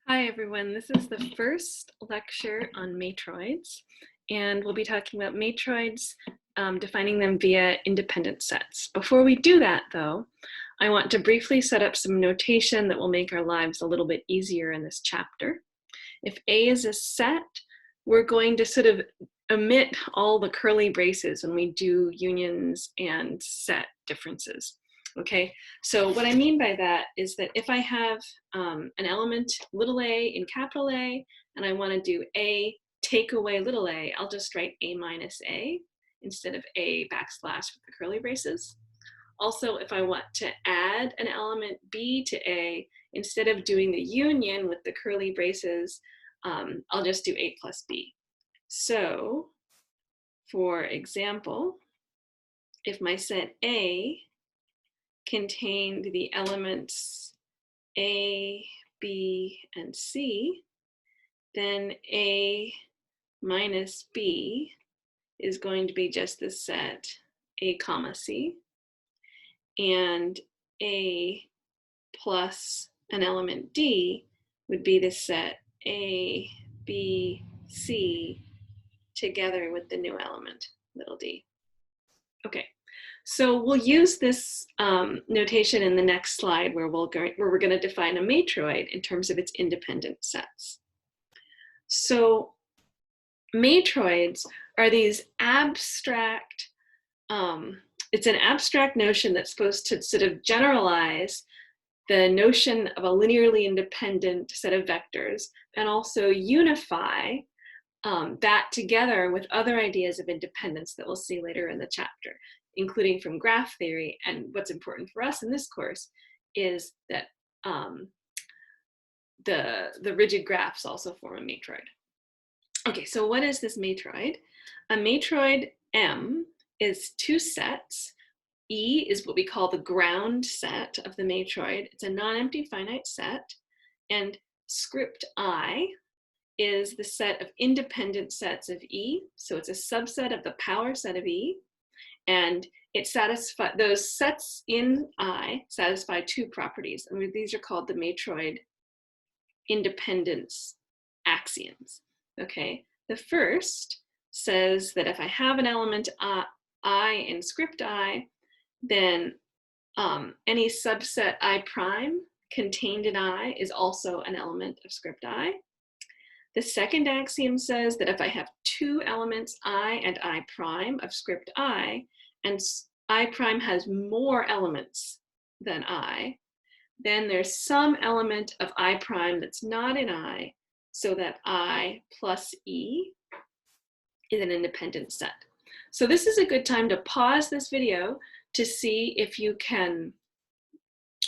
Hi everyone, this is the first lecture on matroids, and we'll be talking about matroids, defining them via independent sets. Before we do that though, I want to briefly set up some notation that will make our lives a little bit easier in this chapter. If A is a set, we're going to sort of omit all the curly braces when we do unions and set differences. Okay, so what I mean by that is that if I have an element little a in capital A and I want to do A take away little a, I'll just write A minus A instead of A backslash with the curly braces. Also, if I want to add an element B to A, instead of doing the union with the curly braces, I'll just do A plus B. So, for example, if my set A contained the elements A, B, and C, then A minus B is going to be just the set A comma C, and A plus an element D would be the set A, B, C together with the new element, little d. Okay, so we'll use this notation in the next slide where we're going to define a matroid in terms of its independent sets. So matroids are these abstract, it's an abstract notion that's supposed to sort of generalize the notion of a linearly independent set of vectors and also unify that together with other ideas of independence that we'll see later in the chapter, including from graph theory. And what's important for us in this course is that the rigid graphs also form a matroid. Okay, so what is this matroid? A matroid M is two sets. E is what we call the ground set of the matroid. It's a non-empty finite set. And script I is the set of independent sets of E. So it's a subset of the power set of E. And it satisfies, those sets in I satisfy two properties. And these are called the matroid independence axioms. Okay, the first says that if I have an element I in script I, then any subset I prime contained in I is also an element of script I. The second axiom says that if I have two elements I and I prime of script I, and I prime has more elements than I, then there's some element of I prime that's not in I, so that I plus E is an independent set. So this is a good time to pause this video to see if you can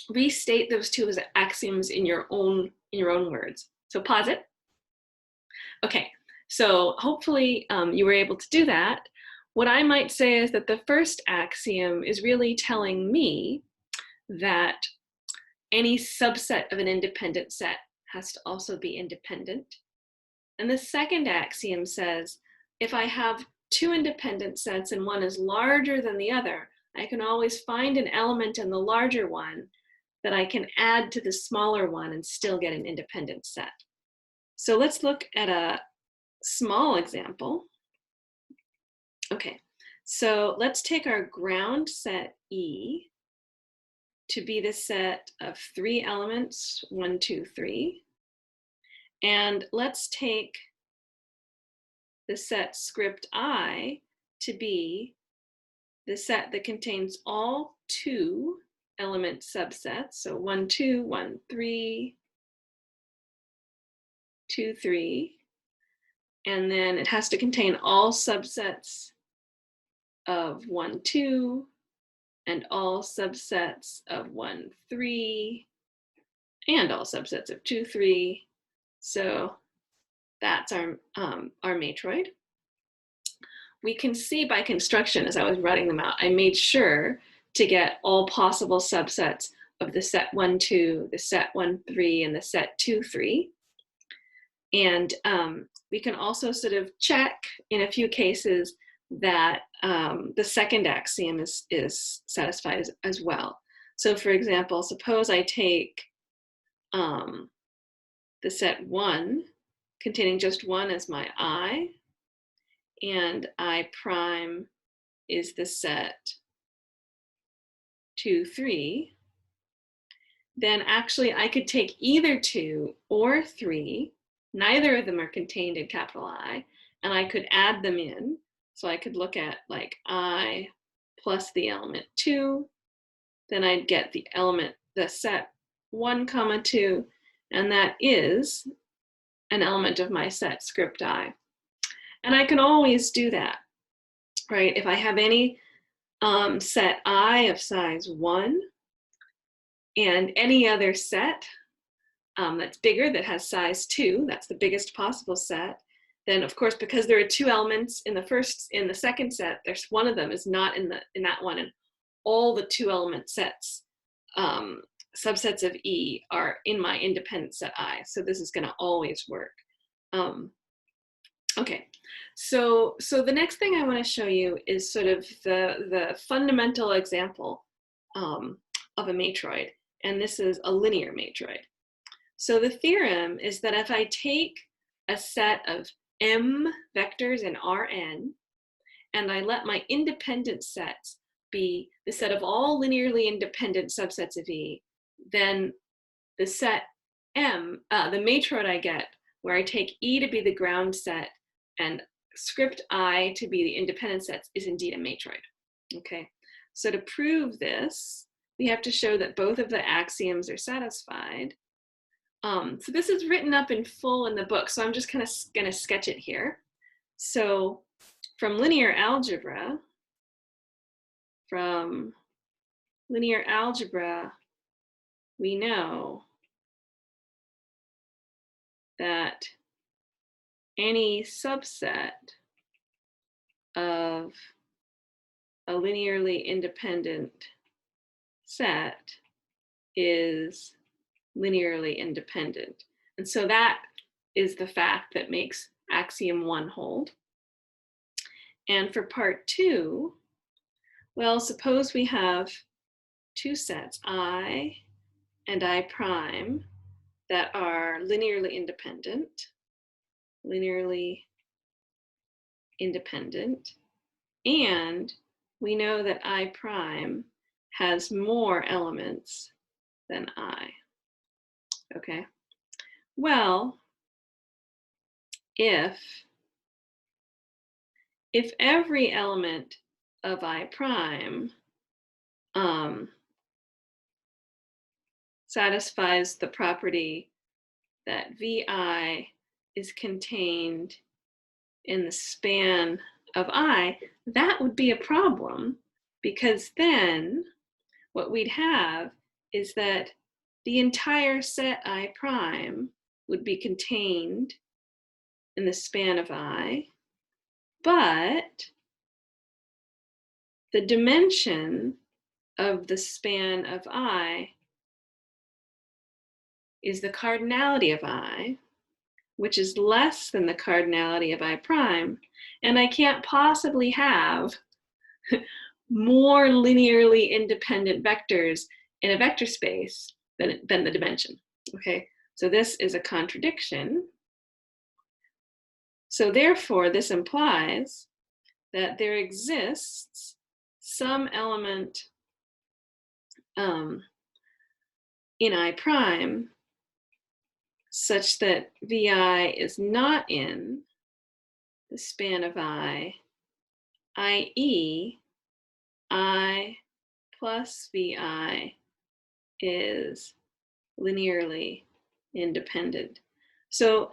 restate those two as axioms in your own words. So pause it. Okay, so hopefully you were able to do that. What I might say is that the first axiom is really telling me that any subset of an independent set has to also be independent. And the second axiom says, if I have two independent sets and one is larger than the other, I can always find an element in the larger one that I can add to the smaller one and still get an independent set. So let's look at a small example. Okay, so let's take our ground set E to be the set of three elements, 1, 2, 3. And let's take the set script I to be the set that contains all two element subsets. So 1, 2, 1, 3, 2, 3. And then it has to contain all subsets of 1, 2, and all subsets of 1, 3, and all subsets of 2, 3. So that's our matroid. We can see by construction, as I was writing them out, I made sure to get all possible subsets of the set 1, 2, the set 1, 3, and the set 2, 3. And we can also sort of check in a few cases that the second axiom is satisfied as well. So for example, suppose I take the set 1 containing just 1 as my I, and I prime is the set 2, 3, then actually I could take either 2 or 3, neither of them are contained in capital I, and I could add them in. So I could look at like I plus the element 2, then I'd get the element, the set 1, 2, and that is an element of my set script I. And I can always do that, right? If I have any set I of size 1 and any other set that's bigger, that has size 2, that's the biggest possible set, then of course, because there are 2 elements in the second set, there's one of them is not in that one, and all the 2 element sets, subsets of E, are in my independent set I. So this is going to always work. Okay, so the next thing I want to show you is sort of the fundamental example of a matroid, and this is a linear matroid. So the theorem is that if I take a set of M vectors in Rn, and I let my independent sets be the set of all linearly independent subsets of E, then the set M, the matroid I get, where I take E to be the ground set and script I to be the independent sets, is indeed a matroid. Okay, so to prove this, we have to show that both of the axioms are satisfied. So this is written up in full in the book, so I'm just kind of going to sketch it here. So from linear algebra, we know that any subset of a linearly independent set is linearly independent. And so that is the fact that makes axiom 1 hold. And for part 2, well, suppose we have 2 sets, I and I prime, that are linearly independent, and we know that I prime has more elements than I. Okay, well, if every element of I prime satisfies the property that Vi is contained in the span of I, that would be a problem, because then what we'd have is that the entire set I prime would be contained in the span of I, but the dimension of the span of I is the cardinality of I, which is less than the cardinality of I prime, and I can't possibly have more linearly independent vectors in a vector space than the dimension. Okay, so this is a contradiction. So therefore, this implies that there exists some element in I prime such that Vi is not in the span of I, i.e., I plus Vi is linearly independent. So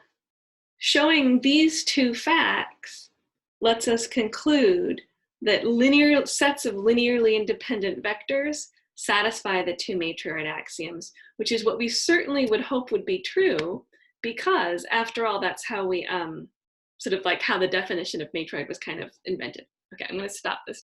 showing these 2 facts lets us conclude that linear sets of linearly independent vectors satisfy the 2 matroid axioms, which is what we certainly would hope would be true, because after all, that's how we sort of like how the definition of matroid was kind of invented. Okay, I'm going to stop this.